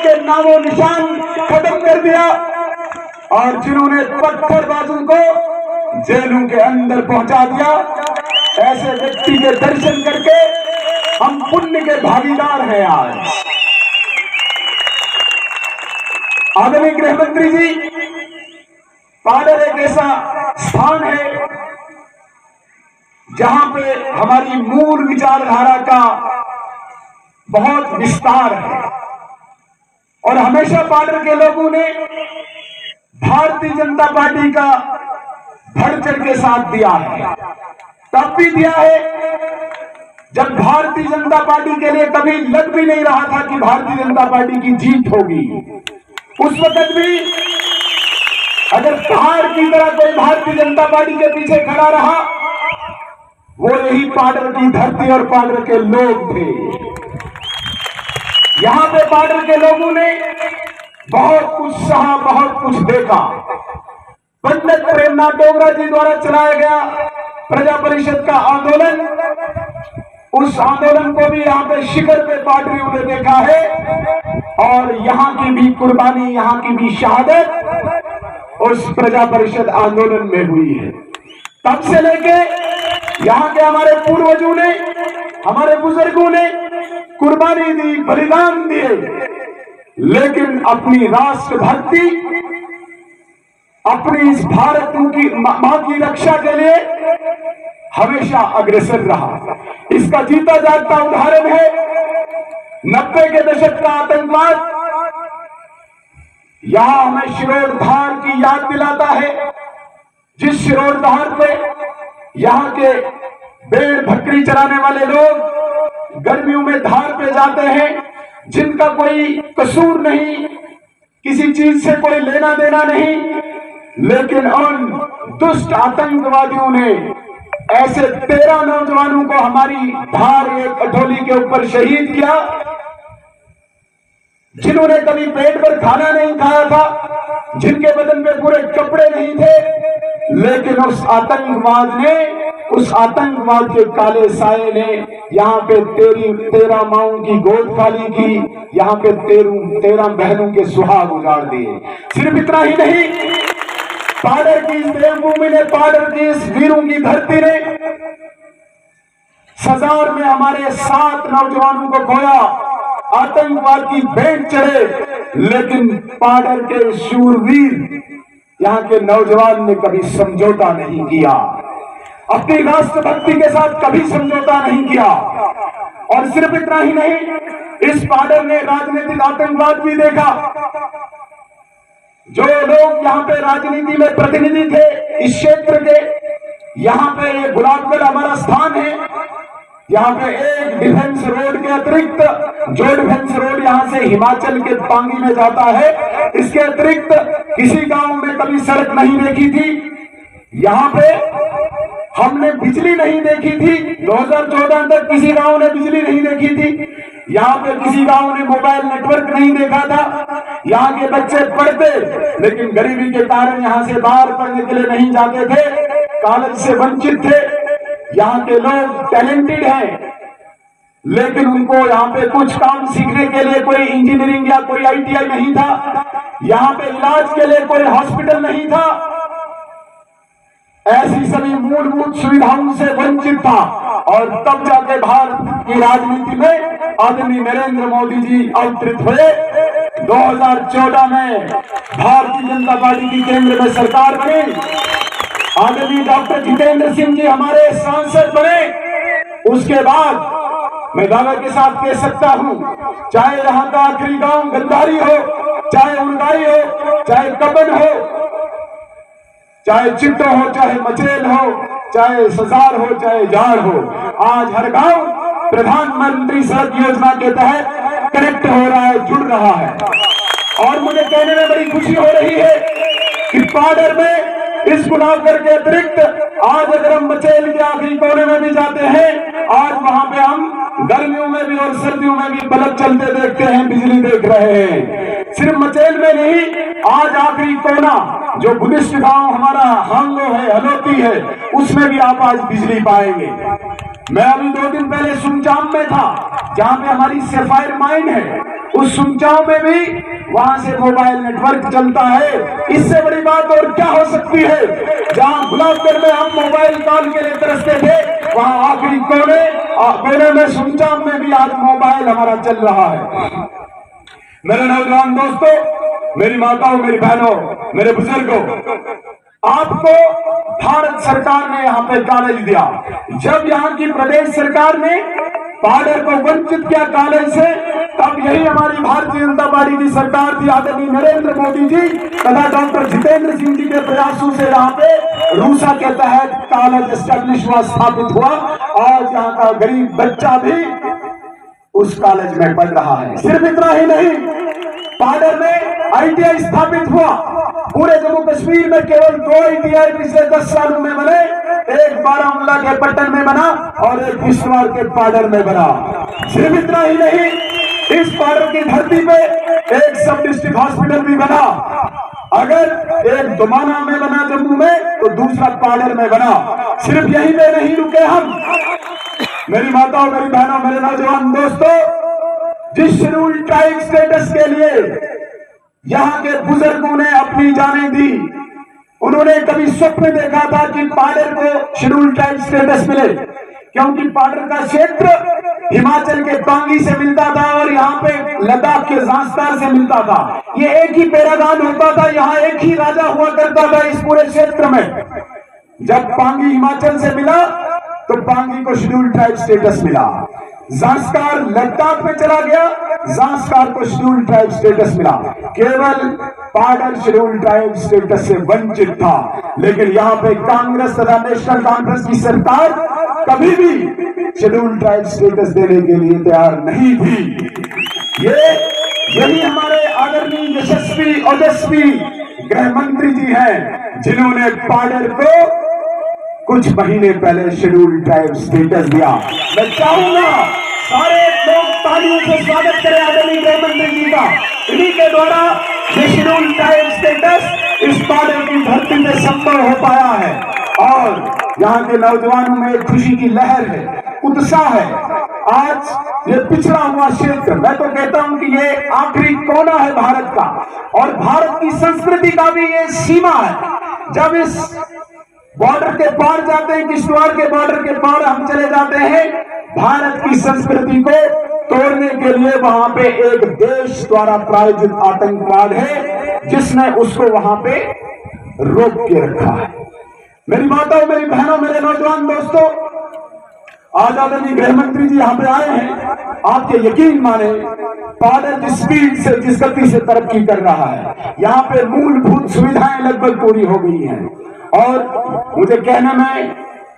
के नामो निशान खत्म कर दिया और जिन्होंने पत्थरबाजों को जेलों के अंदर पहुंचा दिया, ऐसे व्यक्ति के दर्शन करके हम पुण्य के भागीदार हैं। आज आदरणीय गृह मंत्री जी, पाडर एक ऐसा स्थान है जहां पे हमारी मूल विचारधारा का बहुत विस्तार है और हमेशा पाडर के लोगों ने भारतीय जनता पार्टी का बढ़ चढ़ के साथ दिया है। तब भी दिया है जब भारतीय जनता पार्टी के लिए कभी लग भी नहीं रहा था कि भारतीय जनता पार्टी की जीत होगी। उस वक्त भी अगर पहाड़ की तरह कोई भारतीय जनता पार्टी के पीछे खड़ा रहा, वो यही पाडर की धरती और पाडर के लोग थे। यहां पे पाडर के लोगों ने बहुत कुछ सहा, बहुत कुछ देखा। पंडित प्रेमनाथ डोगरा जी द्वारा चलाया गया प्रजा परिषद का आंदोलन, उस आंदोलन को भी यहाँ पे शिखर पे पाडरियों ने देखा है और यहाँ की भी कुर्बानी, यहाँ की भी शहादत उस प्रजा परिषद आंदोलन में हुई है। तब से लेके यहाँ के हमारे पूर्वजों ने, हमारे बुजुर्गों ने कुर्बानी दी, बलिदान दिए, लेकिन अपनी राष्ट्रभक्ति, अपनी इस भारत की मां की रक्षा के लिए हमेशा अग्रसर रहा। इसका जीता जागता उदाहरण है 90 के दशक का आतंकवाद। यहां हमें शिरोड धार की याद दिलाता है, जिस शिरोड धार पे यहां के भेड़ बकरी चराने वाले लोग गर्मियों में धार पे जाते हैं, जिनका कोई कसूर नहीं, किसी चीज से कोई लेना देना नहीं, लेकिन उन दुष्ट आतंकवादियों ने ऐसे 13 नौजवानों को हमारी धार एक अठोली के ऊपर शहीद किया, जिन्होंने कभी पेट पर खाना नहीं खाया था, जिनके बदन पे पूरे कपड़े नहीं थे, लेकिन उस आतंकवाद के काले साये ने यहाँ पे 13 माओं की गोद खाली की, यहाँ पे 13 बहनों के सुहाग उजाड़ दिए। सिर्फ इतना ही नहीं, पाडर की इस देवभूमि ने, पाडर की इस वीरों की धरती ने सजार में हमारे 7 नौजवानों को खोया, आतंकवाद की भेंट चढ़े, लेकिन पाडर के शूरवीर यहाँ के नौजवान ने कभी समझौता नहीं किया, अपनी राष्ट्रभक्ति के साथ कभी समझौता नहीं किया। और सिर्फ इतना ही नहीं, इस पाडर ने राजनीतिक आतंकवाद भी देखा। जो लोग यहाँ पे राजनीति में प्रतिनिधि थे इस क्षेत्र के, यहाँ पे ये गुलाबगढ़ हमारा स्थान है, यहाँ पे एक डिफेंस रोड के अतिरिक्त, जो डिफेंस रोड यहाँ से हिमाचल के पांगी में जाता है, इसके अतिरिक्त किसी गांव में कभी सड़क नहीं देखी थी। यहाँ पे हमने बिजली नहीं देखी थी, 2014 तक किसी गांव ने बिजली नहीं देखी थी। यहाँ पे किसी गांव ने मोबाइल नेटवर्क नहीं देखा था। यहाँ के बच्चे पढ़ते, लेकिन गरीबी के कारण यहाँ से बाहर पढ़ने के लिए नहीं जाते थे, कॉलेज से वंचित थे। यहाँ के लोग टैलेंटेड हैं, लेकिन उनको यहाँ पे कुछ काम सीखने के लिए कोई इंजीनियरिंग या कोई ITI नहीं था। यहाँ पे इलाज के लिए कोई हॉस्पिटल नहीं था। ऐसी सभी मूलभूत सुविधाओं से वंचित था। और तब जाके भारत की राजनीति में आदरणीय नरेंद्र मोदी जी अवतरित हुए। 2014 में भारतीय जनता पार्टी की केंद्र में सरकार बनी। आदरणीय डॉक्टर जितेंद्र सिंह जी हमारे सांसद बने। उसके बाद मैं दावे के साथ कह सकता हूं, चाहे यहाँ का आखिरी गांव गंधारी हो, चाहे उनगाई हो, चाहे कबन हो, चाहे चिट्टो हो, चाहे मचेल हो, चाहे सजार हो, चाहे जाड़ हो, आज हर गांव प्रधानमंत्री सड़क योजना के तहत कनेक्ट हो रहा है, जुड़ रहा है। और मुझे कहने में बड़ी खुशी हो रही है कि पाडर में इस गुलाबगढ़ के अतिरिक्त आज अगर हम मचेल के आखिरी कोने में भी जाते हैं, आज वहां पे हम गर्मियों में भी और सर्दियों में भी बल्ब चलते देखते हैं, बिजली देख रहे हैं। सिर्फ मचेल में नहीं, आज आखिरी कोना जो बुद्धिस्ट गांव हमारा हांगो है, हलोती है, उसमें भी आप आज बिजली पाएंगे। मैं अभी 2 दिन पहले सुनचाम में था, जहां पे हमारी सफायर माइन है। उस सुनचाम में भी वहां से मोबाइल नेटवर्क चलता है। इससे बड़ी बात और क्या हो सकती है? जहां गुलाबगढ़ में हम मोबाइल कॉल के लिए तरसते थे, वहां आखिरी कोने में सुनचाम में भी आज मोबाइल हमारा चल रहा है। मेरे नौजवान दोस्तों, मेरी माताओं, मेरी बहनों, मेरे बुजुर्गों, आपको भारत सरकार ने यहाँ पे कॉलेज दिया। जब यहाँ की प्रदेश सरकार ने पाडर को वंचित किया कॉलेज से, तब यही हमारी भारतीय जनता पार्टी की सरकार थी, आदरणीय नरेंद्र मोदी जी तथा डॉक्टर जितेंद्र सिंह जी के प्रयासों से यहाँ पे रूसा के तहत कॉलेज एस्टेब्लिश हुआ, स्थापित हुआ। आज यहाँ का गरीब बच्चा भी उस कॉलेज में पढ़ रहा है। सिर्फ इतना ही नहीं, पाडर में ITI स्थापित हुआ। पूरे जम्मू कश्मीर में केवल 2 ITI पिछले 10 सालों में बने, एक बारामूला के पट्टन में बना और एक किश्तवाड़ के पाडर में बना। सिर्फ इतना ही नहीं, इस पाडर की धरती पे एक सब डिस्ट्रिक्ट हॉस्पिटल भी बना। अगर एक दुमाना में बना जम्मू में, तो दूसरा पाडर में बना। सिर्फ यहीं पे नहीं रुके हम। मेरी माताओं, मेरी बहनों, मेरे नौजवान दोस्तों, जिस शेड्यूल ट्राइब स्टेटस के लिए यहाँ के बुजुर्गों ने अपनी जानें दी, उन्होंने कभी स्वप्न देखा था कि पाडर को शेड्यूल ट्राइब स्टेटस मिले, क्योंकि पाडर का क्षेत्र हिमाचल के पांगी से मिलता था और यहाँ पे लद्दाख के ज़ांस्कार से मिलता था। ये एक ही पैरादान होता था, यहाँ एक ही राजा हुआ करता था इस पूरे क्षेत्र में। जब पांगी हिमाचल से मिला तो पांगी को शेड्यूल ट्राइब स्टेटस मिला। ज़ांस्कार लद्दाख में चला गया, ज़ांस्कार को शेड्यूल ट्राइब स्टेटस मिला। केवल पाडर शेड्यूल ट्राइब स्टेटस से वंचित था। लेकिन यहाँ पे कांग्रेस तथा नेशनल कॉन्फ्रेंस की सरकार कभी भी शेड्यूल ट्राइब स्टेटस देने के लिए तैयार नहीं थी। यही हमारे आदरणीय यशस्वी ओजस्वी गृह मंत्री जी हैं, जिन्होंने पाडर को कुछ महीने पहले शेड्यूल ट्राइब स्टेटस दिया। मैं चाहूंगा सारे लोग तालियों से स्वागत करें आदरणीय गृह मंत्री जी का। इन्हीं के द्वारा ये शेड्यूल ट्राइब स्टेटस इस पाडर की धरती में संभव हो पाया है और यहाँ के नौजवानों में खुशी की लहर है, उत्साह है। आज ये पिछड़ा हुआ क्षेत्र, मैं तो कहता हूं कि ये आखिरी कोना है भारत का और भारत की संस्कृति का भी ये सीमा है। जब इस बॉर्डर के पार जाते हैं, किश्तवाड़ के बॉर्डर के पार हम चले जाते हैं, भारत की संस्कृति को तोड़ने के लिए वहां पे एक देश द्वारा प्रायोजित आतंकवाद है, जिसने उसको वहां पे रोक के रखा है। मेरी माताओं, मेरी बहनों, मेरे नौजवान दोस्तों, आज आदरणीय गृह मंत्री जी यहाँ पे आए हैं। आपके यकीन माने, पाडर जिस स्पीड से, जिस गति से तरक्की कर रहा है, यहाँ पे मूलभूत सुविधाएं लगभग पूरी हो गई हैं और मुझे कहने में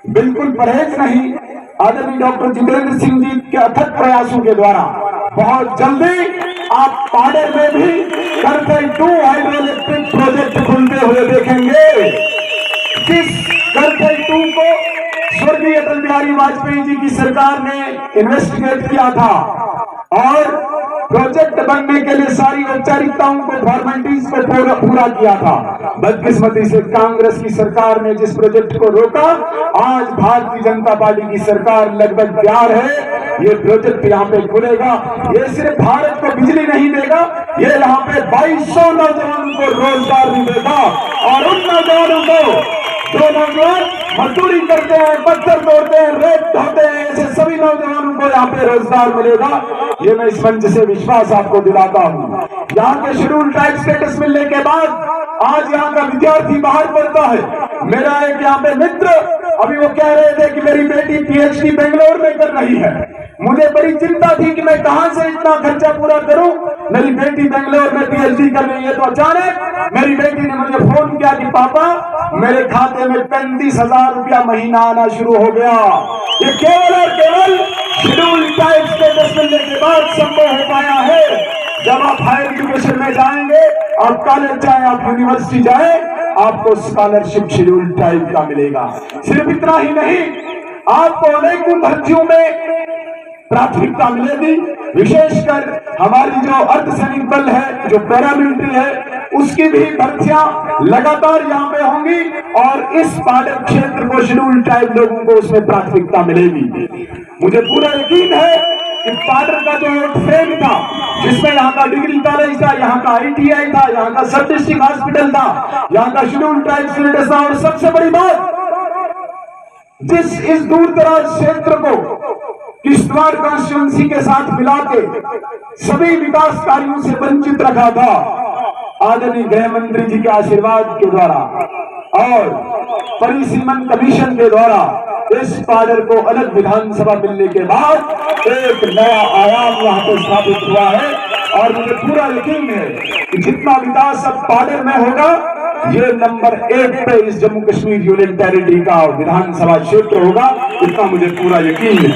बिल्कुल परहेज नहीं, आदरणीय डॉक्टर जितेंद्र सिंह जी के अथक प्रयासों के द्वारा बहुत जल्दी आप पाडर में भी करथल 2 हाइड्रोइलेक्ट्रिक प्रोजेक्ट खुलते हुए देखेंगे। जिस करथल 2 को स्वर्गीय अटल बिहारी वाजपेयी जी की सरकार ने इन्वेस्टिगेट किया था और प्रोजेक्ट बनने के लिए सारी औपचारिकताओं को, फॉर्मेलिटीज को पूरा किया था। बदकिस्मती से कांग्रेस की सरकार ने जिस प्रोजेक्ट को रोका, आज भारतीय जनता पार्टी की सरकार लगभग तैयार है। ये प्रोजेक्ट यहाँ पे खुलेगा। ये सिर्फ भारत को बिजली नहीं देगा, ये यहाँ पे 2200 नौजवानों को रोजगार भी देगा और उन नौजवानों को जो नौजवान मजदूरी करते हैं, पत्थर तोड़ते हैं, रेत ढोते हैं, ऐसे सभी नौजवानों को यहाँ पे रोजगार मिलेगा। ये मैं इस मंच से विश्वास आपको दिलाता हूँ। यहाँ के शेड्यूल ट्राइब स्टेटस मिलने के बाद आज यहाँ का विद्यार्थी बाहर पढ़ता है। मेरा एक यहाँ पे मित्र, अभी वो कह रहे थे कि मेरी बेटी PhD बेंगलोर में कर रही है। मुझे बड़ी चिंता थी कि मैं कहां से इतना खर्चा पूरा करूं। मेरी बेटी बेंगलोर में PhD कर रही है, तो अचानक मेरी बेटी ने मुझे फोन किया कि पापा, मेरे खाते में 35,000 रुपया महीना आना शुरू हो गया। ये केवल और केवल शेड्यूल ट्राइब स्टेटस मिलने के बाद संभव हो पाया है। जब आप हायर एजुकेशन में जाएंगे, आप कॉलेज जाए, आप यूनिवर्सिटी जाए, आपको स्कॉलरशिप शेड्यूल ट्राइब का मिलेगा। सिर्फ इतना ही नहीं, आपको अनेकों भर्तियों में प्राथमिकता मिलेगी, विशेषकर हमारी जो अर्धसैनिक बल है, जो पैरामिलिट्री है, उसकी भी भर्तियां लगातार यहाँ पे होंगी और इस पाडर क्षेत्र को शेड्यूल ट्राइब लोगों को उसमें प्राथमिकता मिलेगी। मुझे पूरा यकीन है कि पाडर का जो एक फ्रेम था, जिसमें यहाँ का डिग्री कॉलेज था, यहाँ का ITI था, यहाँ का सब डिस्ट्रिक्ट हॉस्पिटल था, यहाँ का शेड्यूल ट्राइब स्टेटस था, और सबसे बड़ी बात, जिस इस दूर दराज क्षेत्र को किश्तवाड़ कॉन्स्टिट्यूंसी के साथ मिला के सभी विकास कार्यों से वंचित रखा था, आदरणीय गृह मंत्री जी के आशीर्वाद के द्वारा और परिसीमन कमीशन के द्वारा इस पाडर को अलग विधानसभा मिलने के बाद एक नया आयाम वहां पर स्थापित हुआ है। और मुझे पूरा यकीन है कि जितना विकास अब पाडर में होगा, ये नंबर 1 पे इस जम्मू कश्मीर यूनियन टेरिटरी का विधानसभा क्षेत्र होगा, इतना मुझे पूरा यकीन है।